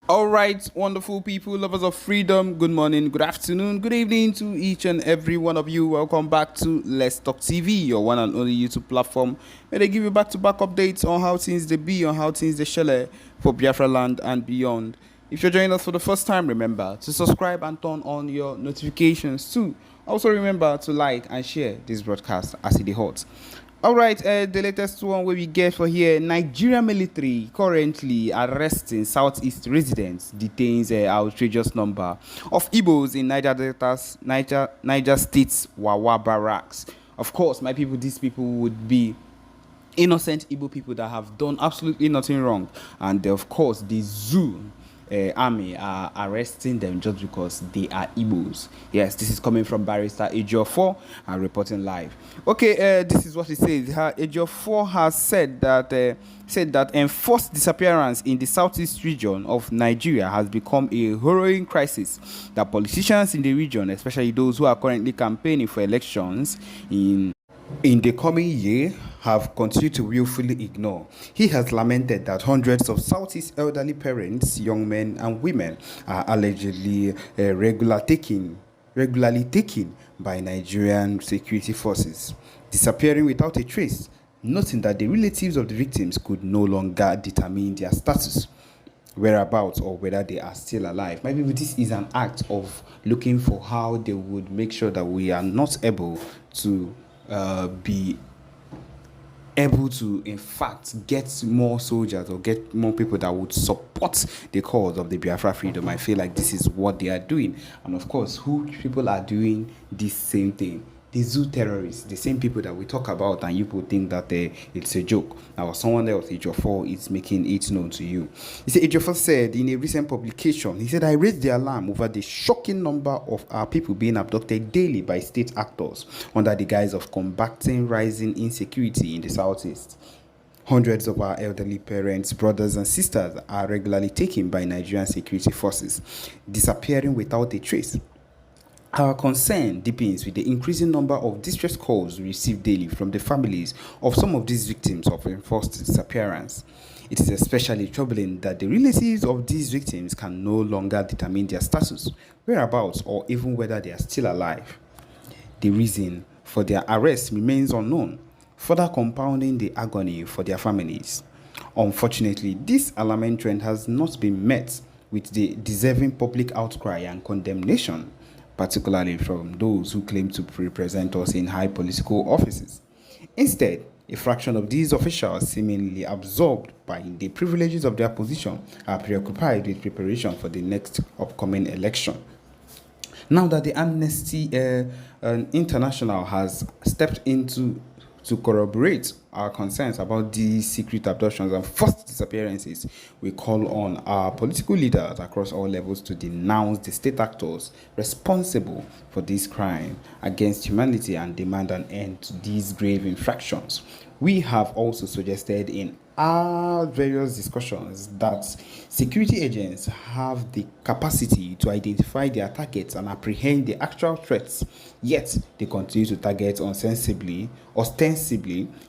All right, wonderful people, lovers of freedom. Good morning, good afternoon, good evening to each and every one of you. Welcome back to Let's Talk TV, your one and only YouTube platform, where they give you back-to-back updates on how things they be, on how things they shell for Biafra land and beyond. If you're joining us for the first time, remember to subscribe and turn on your notifications too. Also, remember to like and share this broadcast as it is hot. All right, the latest one where we get for here, Nigeria military currently arresting Southeast residents, detains an outrageous number of Igbos in Niger State's Wawa barracks. Of course, my people, these people would be innocent Igbo people that have done absolutely nothing wrong, and of course the zoo army are arresting them just because they are Igbos. Yes, this is coming from Barrister Ejiofor and reporting live. Okay, this is what he says. Ejiofor has said that enforced disappearance in the southeast region of Nigeria has become a harrowing crisis that politicians in the region, especially those who are currently campaigning for elections in the coming year, have continued to willfully ignore. He has lamented that hundreds of Southeast elderly parents, young men and women are allegedly regularly taken by Nigerian security forces, disappearing without a trace, noting that the relatives of the victims could no longer determine their status, whereabouts, or whether they are still alive. Maybe this is an act of looking for how they would make sure that we are not able to be able to, in fact, get more soldiers or get more people that would support the cause of the Biafra freedom. I feel like this is what they are doing. And of course, who people are doing this same thing? The zoo terrorists, the same people that we talk about, and you people think that it's a joke. Now, someone else, Ejiofor, is making it known to you. He said, Ejiofor said in a recent publication, he said, I raised the alarm over the shocking number of our people being abducted daily by state actors under the guise of combating rising insecurity in the southeast. Hundreds of our elderly parents, brothers, and sisters are regularly taken by Nigerian security forces, disappearing without a trace. Our concern deepens with the increasing number of distress calls we receive daily from the families of some of these victims of enforced disappearance. It is especially troubling that the relatives of these victims can no longer determine their status, whereabouts, or even whether they are still alive. The reason for their arrest remains unknown, further compounding the agony for their families. Unfortunately, this alarming trend has not been met with the deserving public outcry and condemnation, particularly from those who claim to represent us in high political offices. Instead, a fraction of these officials, seemingly absorbed by the privileges of their position, are preoccupied with preparation for the next upcoming election. Now that the Amnesty International has stepped into to corroborate our concerns about these secret abductions and forced disappearances, we call on our political leaders across all levels to denounce the state actors responsible for this crime against humanity and demand an end to these grave infractions. We have also suggested in our various discussions that security agents have the capacity to identify their targets and apprehend the actual threats, yet they continue to target ostensibly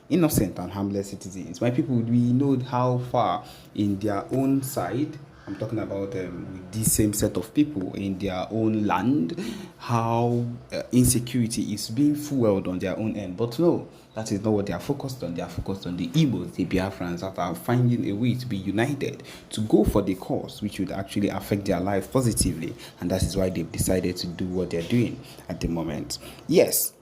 innocent and harmless citizens. My people, we know how far in their own side, I'm talking about with this same set of people in their own land, how insecurity is being fueled on their own end. But no, that is not what they are focused on. They are focused on the Igbos, the Biafrans that are finding a way to be united, to go for the cause which would actually affect their life positively. And that is why they've decided to do what they're doing at the moment. Yes.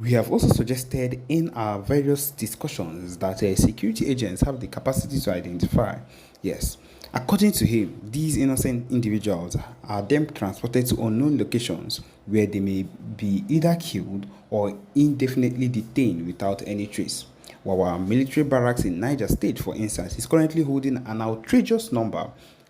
We have also suggested in our various discussions that security agents have the capacity to identify. Yes. According to him, these innocent individuals are then transported to unknown locations where they may be either killed or indefinitely detained without any trace. While our military barracks in Niger State, for instance, is currently holding an outrageous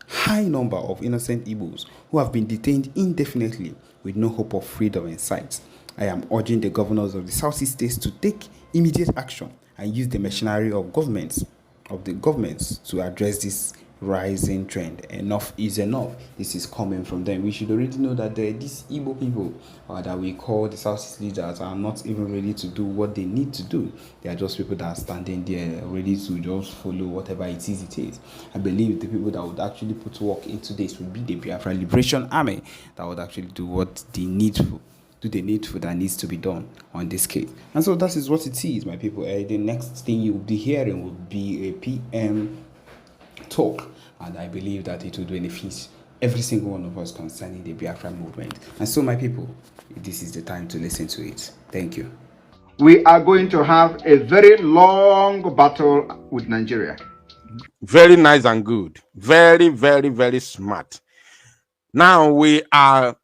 high number of innocent Igbos who have been detained indefinitely with no hope of freedom in sight. I am urging the governors of the Southeast states to take immediate action and use the machinery of the governments to address this rising trend. Enough is enough. This is coming from them. We should already know that these Igbo people that we call the Southeast leaders are not even ready to do what they need to do. They are just people that are standing there ready to just follow whatever it is. I believe the people that would actually put work into this would be the Biafra Liberation Army that would actually do what they need to. Do the needful that needs to be done on this case. And so that is what it is, my people. The next thing you'll be hearing will be a PM talk, and I believe that it will benefit every single one of us concerning the Biafra movement. And so, my people, this is the time to listen to it. Thank you. We are going to have a very long battle with Nigeria. Very nice and good. Very, very, very smart. Now we are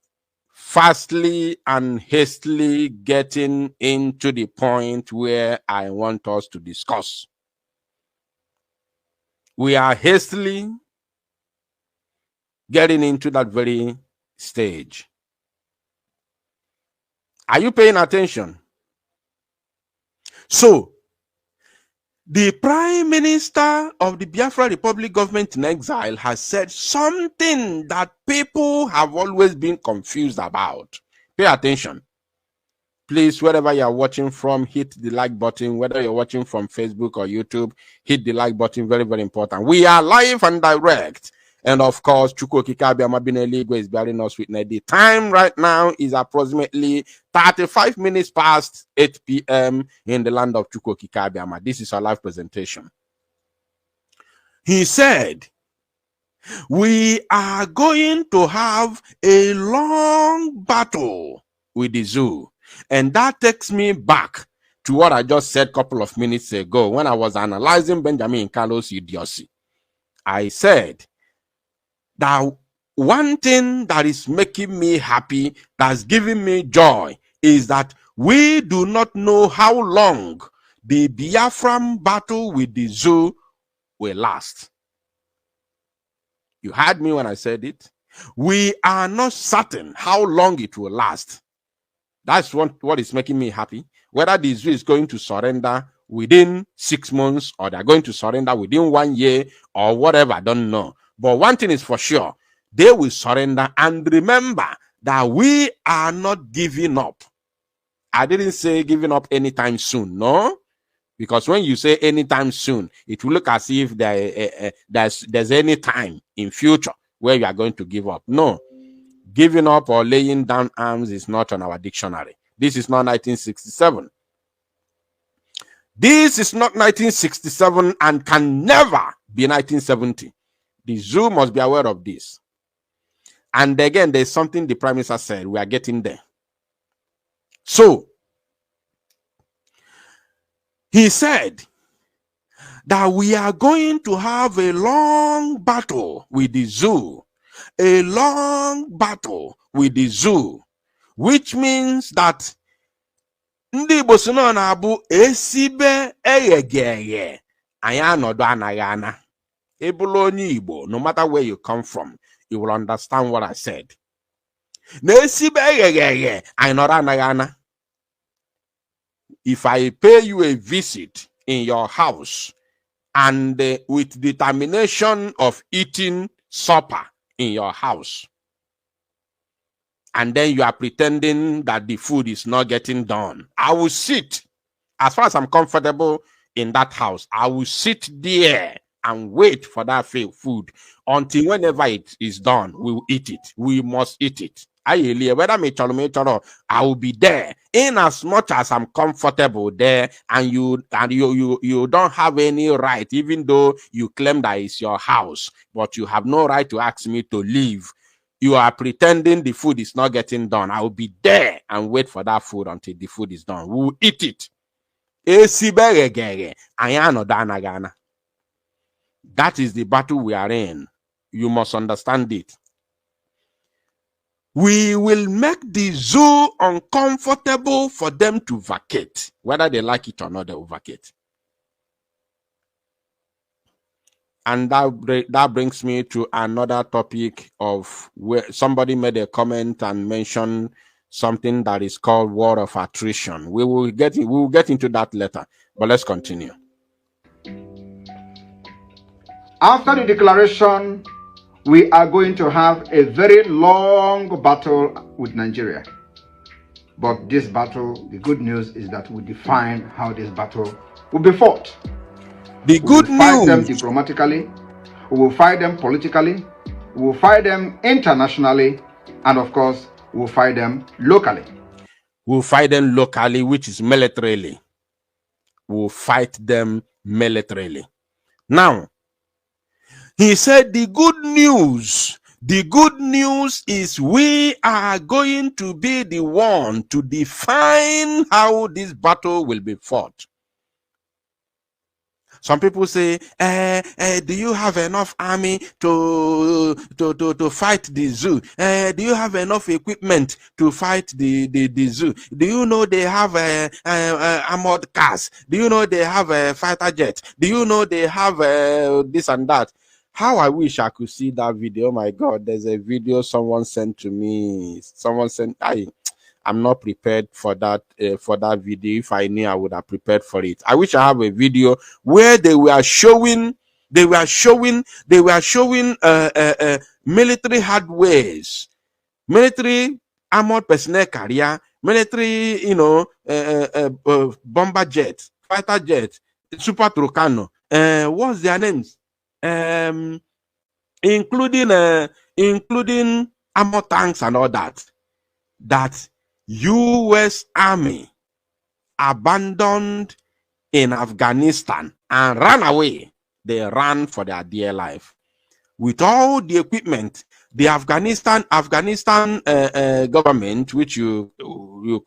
fastly and hastily getting into the point where I want us to discuss. We are hastily getting into that very stage. Are you paying attention? So, the Prime Minister of the Biafra Republic government in exile has said something that people have always been confused about. Pay attention. Please, wherever you are watching from, hit the like button. Whether you're watching from Facebook or YouTube, hit the like button. Very, very important. We are live and direct. And of course, Chukwuokike Abiama Bineligwe is bearing us witness. The time right now is approximately 35 minutes past 8 p.m. in the land of Chukwuokike Abiama. This is our live presentation. He said, we are going to have a long battle with the zoo. And that takes me back to what I just said a couple of minutes ago when I was analyzing Benjamin Carlos idiocy. I said that one thing that is making me happy, that's giving me joy, is that we do not know how long the Biafran battle with the zoo will last. You heard me when I said it. We are not certain how long it will last. That's what is making me happy. Whether the zoo is going to surrender within 6 months or they're going to surrender within 1 year or whatever, I don't know. But one thing is for sure, they will surrender. And remember that we are not giving up. I didn't say giving up anytime soon, no? Because when you say anytime soon, it will look as if there's any time in future where you are going to give up. No. Giving up or laying down arms is not on our dictionary. This is not 1967. This is not 1967 and can never be 1970. The zoo must be aware of this. And again, there's something the Prime Minister said. We are getting there. So, he said that we are going to have a long battle with the zoo. A long battle with the zoo, which means that ndị Igbo si na-abụ esibe egheghe anyị anọdụ anaghị ana. Ịbụrụ onye Igbo, no matter where you come from, you will understand what I said. Na esibe egheghe anyị nọdụ anaghị ana. If I pay you a visit in your house and with determination of eating supper in your house, and then you are pretending that the food is not getting done, I will sit, as far as I'm comfortable in that house, I will sit there and wait for that food until whenever it is done, we will eat it. We must eat it. Whether I will be there in as much as I'm comfortable there, and you don't have any right, even though you claim that it's your house, but you have no right to ask me to leave. You are pretending the food is not getting done. I will be there and wait for that food until the food is done. We will eat it. That is the battle we are in. You must understand it. We will make the zoo uncomfortable for them to vacate. Whether they like it or not, they will vacate. And that brings me to another topic of where somebody made a comment and mentioned something that is called war of attrition. We will get into that later, but let's continue. After the declaration, we are going to have a very long battle with Nigeria. But this battle, the good news is that we define how this battle will be fought. The We will good fight them news. diplomatically, we will fight them politically, we will fight them internationally, and of course, we will fight them locally. We'll fight them locally, which is militarily. We'll fight them militarily. Now, he said the good news is we are going to be the one to define how this battle will be fought. Some people say, do you have enough army to fight the zoo? Do you have enough equipment to fight the zoo? Do you know they have armored cars? Do you know they have a fighter jet? Do you know they have this and that? How I wish I could see that video. Oh my God, there's a video someone sent to me. Someone sent, I'm not prepared for that video. If I knew, I would have prepared for it. I wish I have a video where they were showing military hardwares, military armored personnel carrier, military, bomber jet, fighter jet, super Tucano. What's their names? Including armored tanks and all that. That U.S. Army abandoned in Afghanistan and ran away. They ran for their dear life. With all the equipment, the Afghanistan government, which you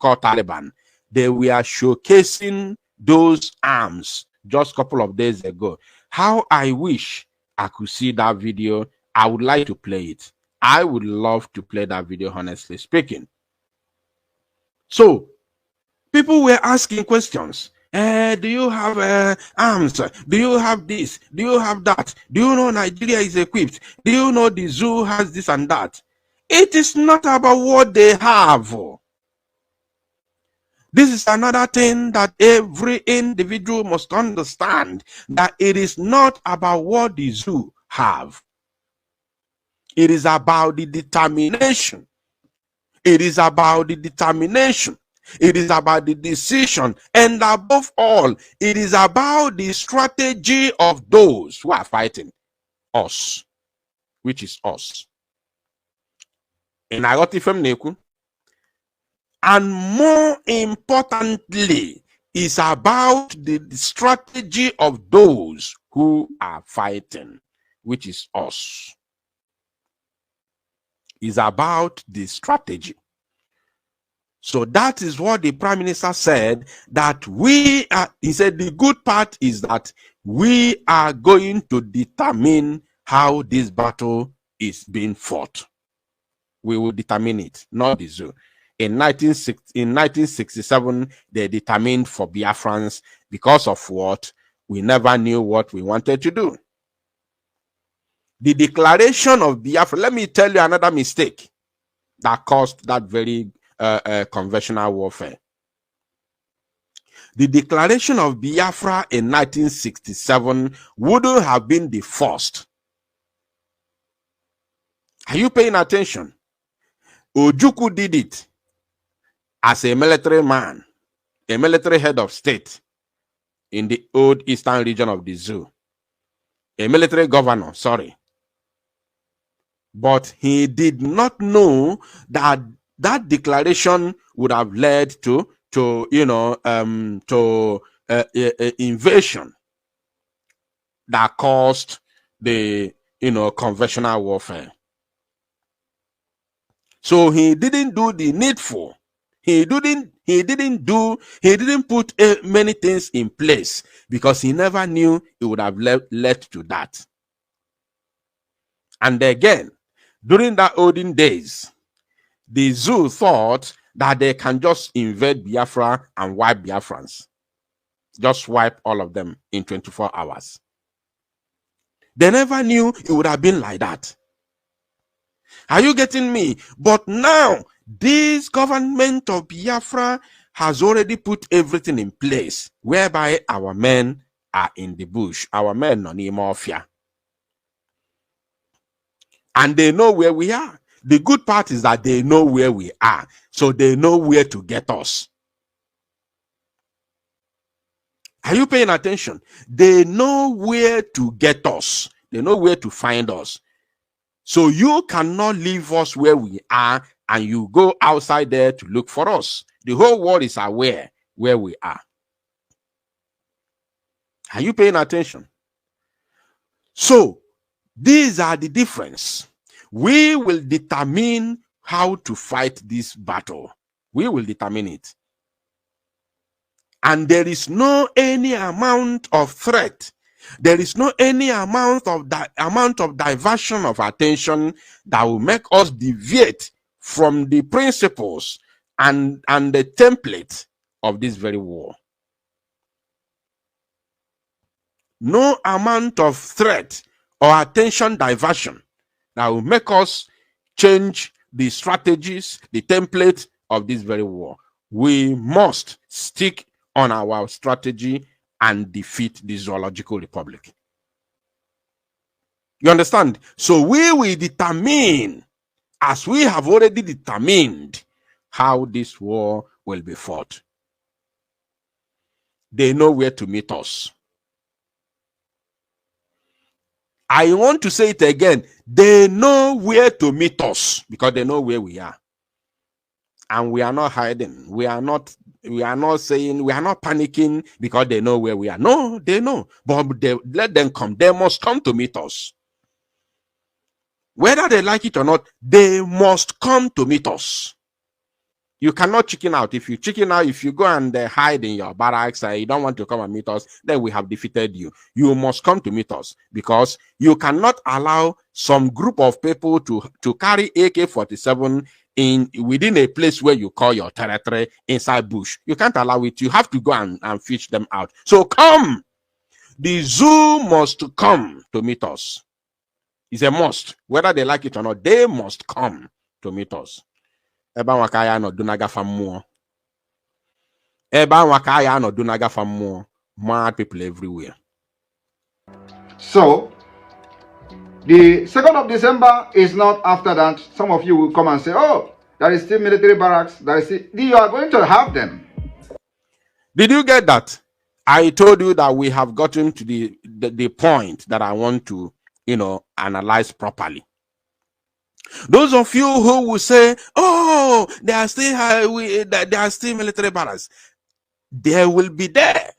call Taliban, they were showcasing those arms just a couple of days ago. How I wish I could see that video. I would like to play it. I would love to play that video, honestly speaking. So, people were asking questions. Do you have arms? Do you have this? Do you have that? Do you know Nigeria is equipped? Do you know the zoo has this and that? It is not about what they have. This is another thing that every individual must understand, that it is not about what the zoo have. It is about the determination. It is about the determination. It is about the decision. And above all, it is about the strategy of those who are fighting us, which is us. And more importantly, is about the strategy of those who are fighting, which is us. Is about the strategy. So that is what the Prime Minister said, that he said the good part is that we are going to determine how this battle is being fought. We will determine it, not the zoo. In 1967, they determined for Biafrans because of what? We never knew what we wanted to do. The declaration of Biafra, let me tell you another mistake that caused that very conventional warfare. The declaration of Biafra in 1967 wouldn't have been the first. Are you paying attention? Ojukwu did it as a military man, a military head of state in the old eastern region of the zoo. A military governor, sorry. But he did not know that that declaration would have led to invasion that caused the conventional warfare. So he didn't do the needful. He didn't put many things in place because he never knew it would have led to that. And again, during that olden days, the zoo thought that they can just invade Biafra and wipe Biafrans. Just wipe all of them in 24 hours. They never knew it would have been like that. Are you getting me? But now, this government of Biafra has already put everything in place, whereby our men are in the bush. Our men are in mafia. And they know where we are. The good part is that they know where we are. So they know where to get us. Are you paying attention? They know where to get us. They know where to find us. So you cannot leave us where we are and you go outside there to look for us. The whole world is aware where we are. Are you paying attention? So these are the difference. We will determine how to fight this battle. We will determine it. And there is no any amount of threat. There is no any amount of diversion of attention that will make us deviate from the principles and the template of this very war. No amount of threat or attention diversion that will make us change the strategies, the template of this very war. We must stick on our strategy and defeat the zoological republic. You understand? So we will determine, as we have already determined, how this war will be fought. They know where to meet us. I want to say it again. They know where to meet us because they know where we are. And we are not hiding. We are not saying, we are not panicking because they know where we are. No, they know. But let them come. They must come to meet us. Whether they like it or not, they must come to meet us. You cannot chicken out. If you chicken out, if you go and hide in your barracks and you don't want to come and meet us, then we have defeated you. You must come to meet us because you cannot allow some group of people to carry AK-47 within a place where you call your territory inside bush. You can't allow it. You have to go and fish them out. So come. The zoo must come to meet us. It's a must. Whether they like it or not, they must come to meet us. Eba wakaya no dunaga famuo. Eba wakaya no dunaga famuo. Mad people everywhere. So, the 2nd of December is not after that. Some of you will come and say, oh, there is still military barracks. You are going to have them. Did you get that? I told you that we have gotten to the point that I want to, analyze properly. Those of you who will say, oh, there are still military barracks. They will be there.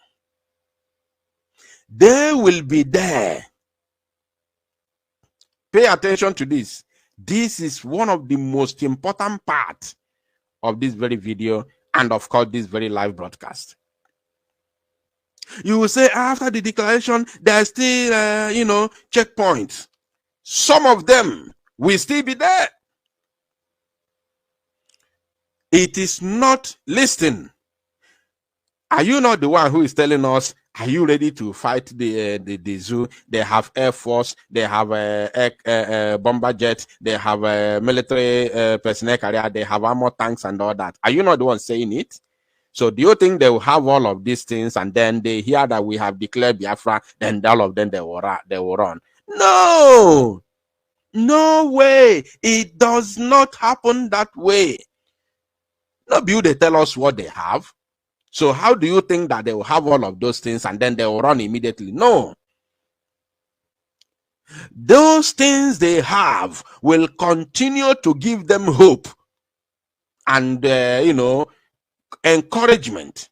They will be there. Pay attention to this. This is one of the most important parts of this very video and, of course, this very live broadcast. You will say after the declaration, there are still, checkpoints. Some of them will still be there. It is not listing. Are you not the one who is telling us, are you ready to fight the zoo? They have Air Force, they have bomber jets, they have military personnel carrier, they have armor tanks and all that. Are you not the one saying it? So do you think they will have all of these things and then they hear that we have declared Biafra, then all of them they will run? No! No way! It does not happen that way. No, they tell us what they have. So how do you think that they will have all of those things and then they will run immediately? No. Those things they have will continue to give them hope and, encouragement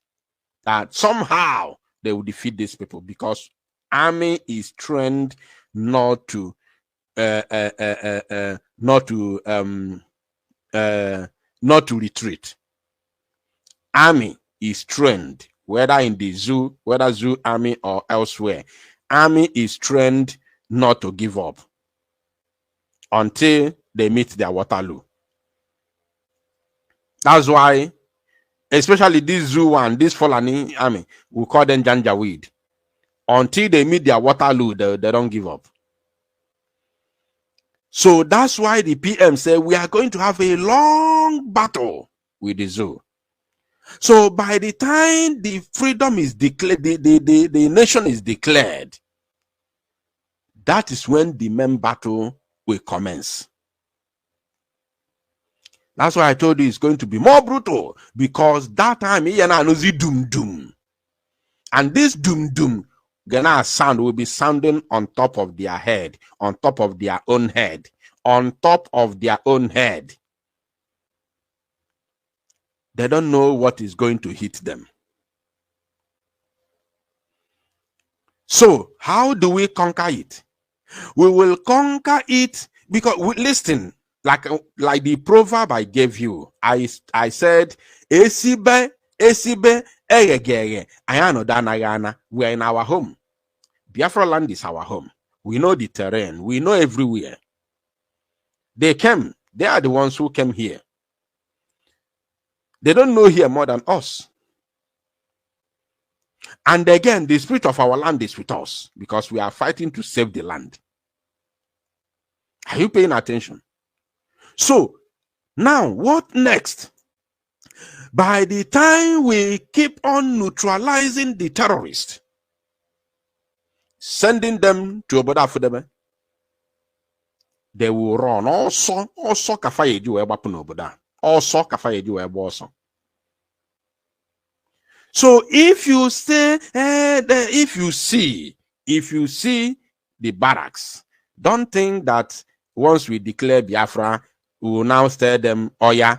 that somehow they will defeat these people because army is trained not to retreat. Army is trained, whether in the zoo, whether zoo army or elsewhere. Army is trained not to give up until they meet their Waterloo. That's why, especially this zoo one, this Fulani army, we call them Janjaweed. Until they meet their Waterloo, they don't give up. So that's why the PM said we are going to have a long battle with the zoo. So by the time the freedom is declared, the nation is declared, that is when the main battle will commence. That's why I told you it's going to be more brutal, because that time doom. And this doom gonna sound will be sounding on top of their head, on top of their own head, on top of their own head. They don't know what is going to hit them. So how do we conquer it? We will conquer it because listen, like the proverb I gave you. I said, Esibe, ayano. We're in our home. Biafra land is our home. We know the terrain. We know everywhere. They came. They are the ones who came here. They don't know here more than us. And again, the spirit of our land is with us because we are fighting to save the land. Are you paying attention? So, now what next? By the time we keep on neutralizing the terrorists, sending them to Oboda Fudebe, they will run also kafayeju webapu Oboda. Also kafayeju weboso. So if you say, if you see the barracks, don't think that once we declare Biafra, we will now tell them, oh yeah,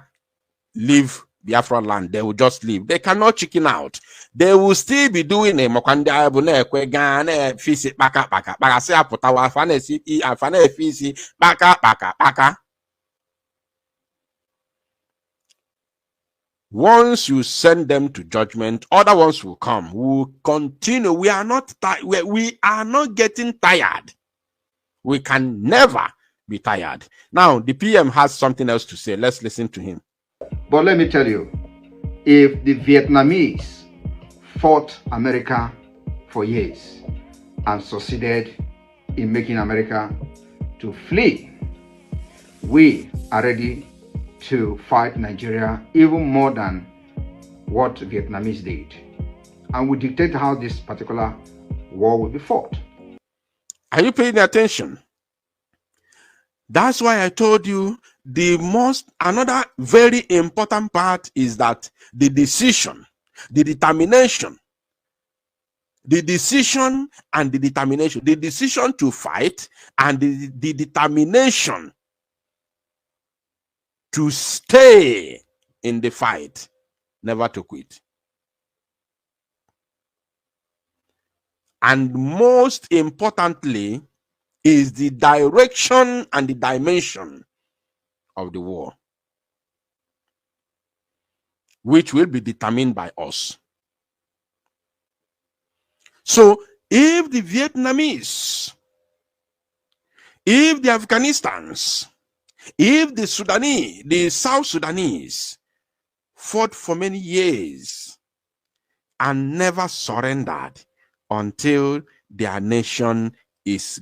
leave Biafra land. They will just leave. They cannot chicken out. They will still be doing a mokanda fisi baka se aputawa afane fisi baka. Once you send them to judgment, other ones will come. We will continue. We are not getting tired. We can never be tired. Now, the PM has something else to say. Let's listen to him. But let me tell you, if the Vietnamese fought America for years and succeeded in making America to flee, we are ready to fight Nigeria even more than what Vietnamese did. And we dictate how this particular war will be fought. Are you paying attention? That's why I told you another very important part is that the decision, the determination, the decision and the determination, the decision to fight and the determination to stay in the fight, never to quit. And most importantly is the direction and the dimension of the war, which will be determined by us. So if the Vietnamese, if the Afghanistans, if the Sudanese, the South Sudanese fought for many years and never surrendered until their nation is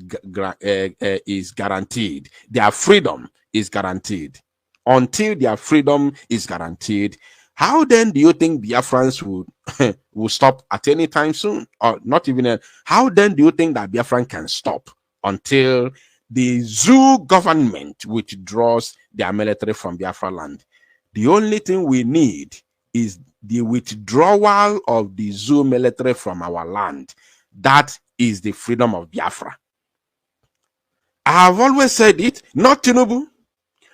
guaranteed, their freedom is guaranteed, until their freedom is guaranteed, how then do you think Biafrans will stop at any time soon? Or not even, how then do you think that Biafran can stop until the Zoo government withdraws their military from Biafra land? The only thing we need is the withdrawal of the Zoo military from our land. That is the freedom of Biafra. I have always said it, not Tinubu,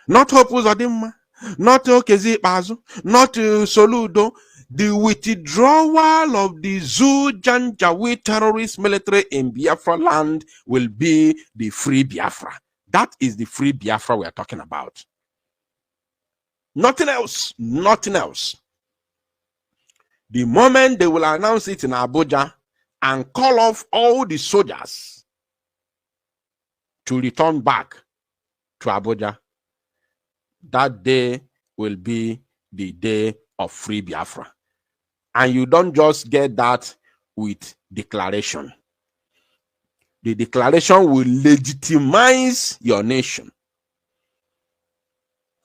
not Hopu Zodimma, not Okezi Bazu, not Soludo. The withdrawal of the Zoo Janjaweed terrorist military in Biafra land will be the free Biafra. That is the free Biafra we are talking about. Nothing else. Nothing else. The moment they will announce it in Abuja and call off all the soldiers to return back to Abuja, that day will be the day of free Biafra. And you don't just get that with declaration. The declaration will legitimize your nation.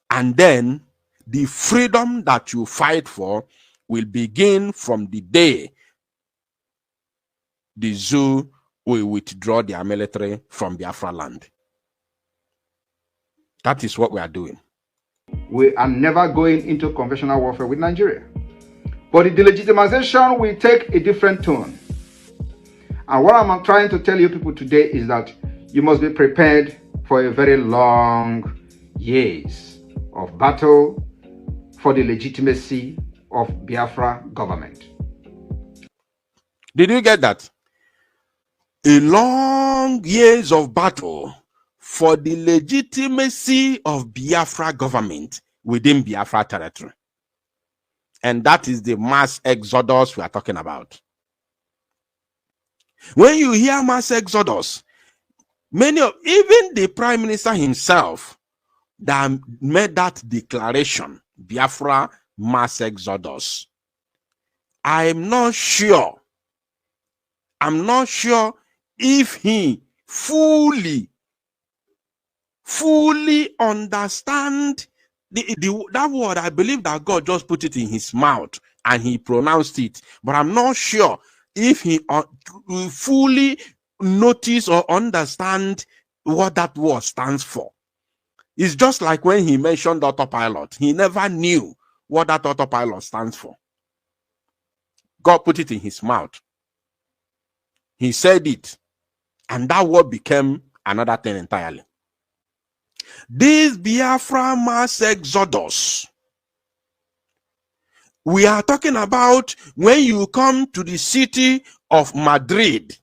And then the freedom that you fight for will begin from the day the Zoo will withdraw their military from Biafra land. That is what we are doing. We are never going into conventional warfare with Nigeria. But the delegitimization will take a different tone. And what I'm trying to tell you people today is that you must be prepared for a very long years of battle for the legitimacy of Biafra government. Did you get that? A long years of battle for the legitimacy of Biafra government within Biafra territory. And that is the mass exodus we are talking about. When you hear mass exodus, even the Prime Minister himself that made that declaration, Biafra mass exodus. I'm not sure if he fully understand that word. I believe that God just put it in his mouth and he pronounced it, but I'm not sure if he fully notice or understand what that word stands for. It's just like when he mentioned autopilot. He never knew what that autopilot stands for. God put it in his mouth. He said it, and that word became another thing entirely. This Biafra mass exodus, we are talking about when you come to the city of Madrid.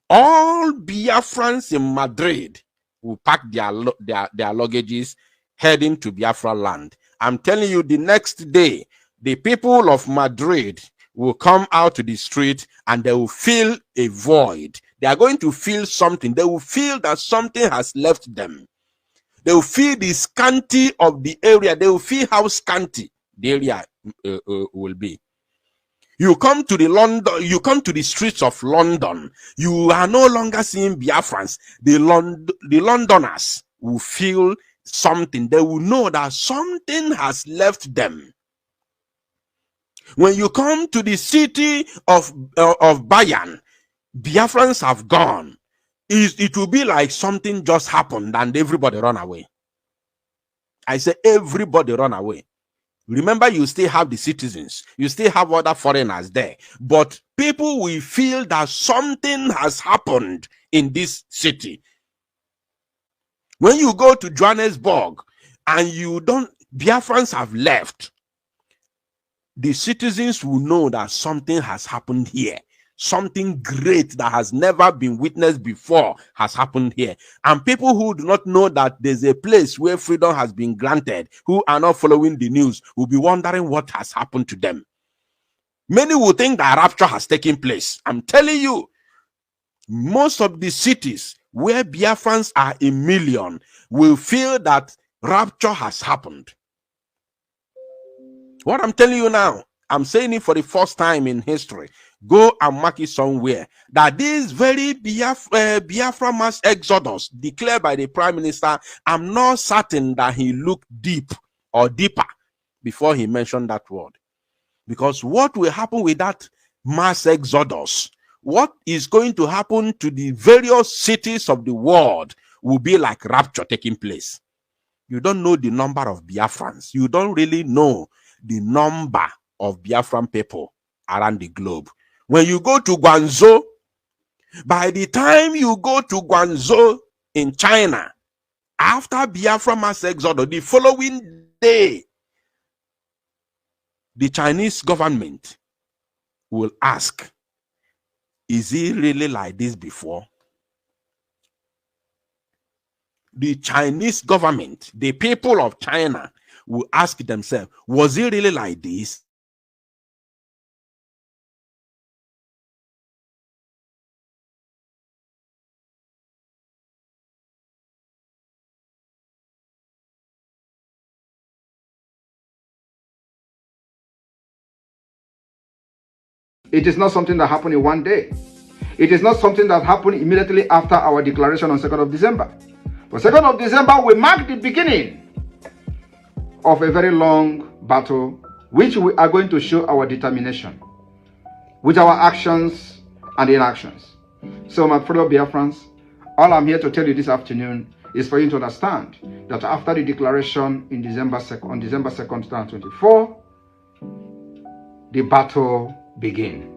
All Biafrans in Madrid will pack their luggages heading to Biafra land. I'm telling you, the next day, the people of Madrid will come out to the street and they will feel a void. They are going to feel something. They will feel that something has left them. They will feel the scanty of the area. They will feel how scanty the area will be. You come to the streets of London. You are no longer seeing Biafrans. The Londoners will feel something. They will know that something has left them. When you come to the city of Bayern, Biafrans have gone. It will be like something just happened and everybody run away. I say everybody run away. Remember, you still have the citizens. You still have other foreigners there. But people will feel that something has happened in this city. When you go to Johannesburg and Biafrans have left, the citizens will know that something has happened here. Something great that has never been witnessed before has happened here. And people who do not know that there's a place where freedom has been granted, who are not following the news, will be wondering what has happened to them. Many will think that rapture has taken place. I'm telling you, most of the cities where Biafrans are a million will feel that rapture has happened. What I'm telling you now, I'm saying it for the first time in history. Go and mark it somewhere that this very Biafra mass exodus declared by the Prime Minister, I'm not certain that he looked deep or deeper before he mentioned that word. Because what will happen with that mass exodus, what is going to happen to the various cities of the world will be like rapture taking place. You don't know the number of Biafrans. You don't really know the number of Biafran people around the globe. When you go to Guangzhou, by the time you go to Guangzhou in China, after Biafra mass exodus, the following day, the Chinese government will ask, is it really like this before? The Chinese government, the people of China, will ask themselves, was it really like this? It is not something that happened in one day. It is not something that happened immediately after our declaration on 2nd of December. But 2nd of December will mark the beginning of a very long battle, which we are going to show our determination with our actions and inactions. So my fellow Biafrans, all I'm here to tell you this afternoon is for you to understand that after the declaration in December 2nd, 2024, the battle began.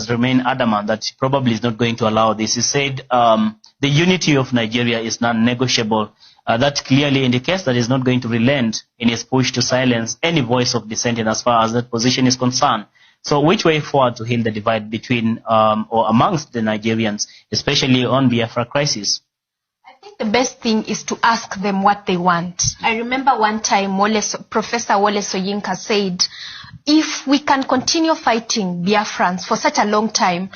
Remain adamant that he probably is not going to allow this. He said the unity of Nigeria is non-negotiable. That clearly indicates that he's not going to relent in his push to silence any voice of dissenting as far as that position is concerned. So which way forward to heal the divide between or amongst the Nigerians, especially on Biafra crisis? I think the best thing is to ask them what they want. I remember one time Professor Wole Soyinka said, if we can continue fighting Biafrans for such a long time,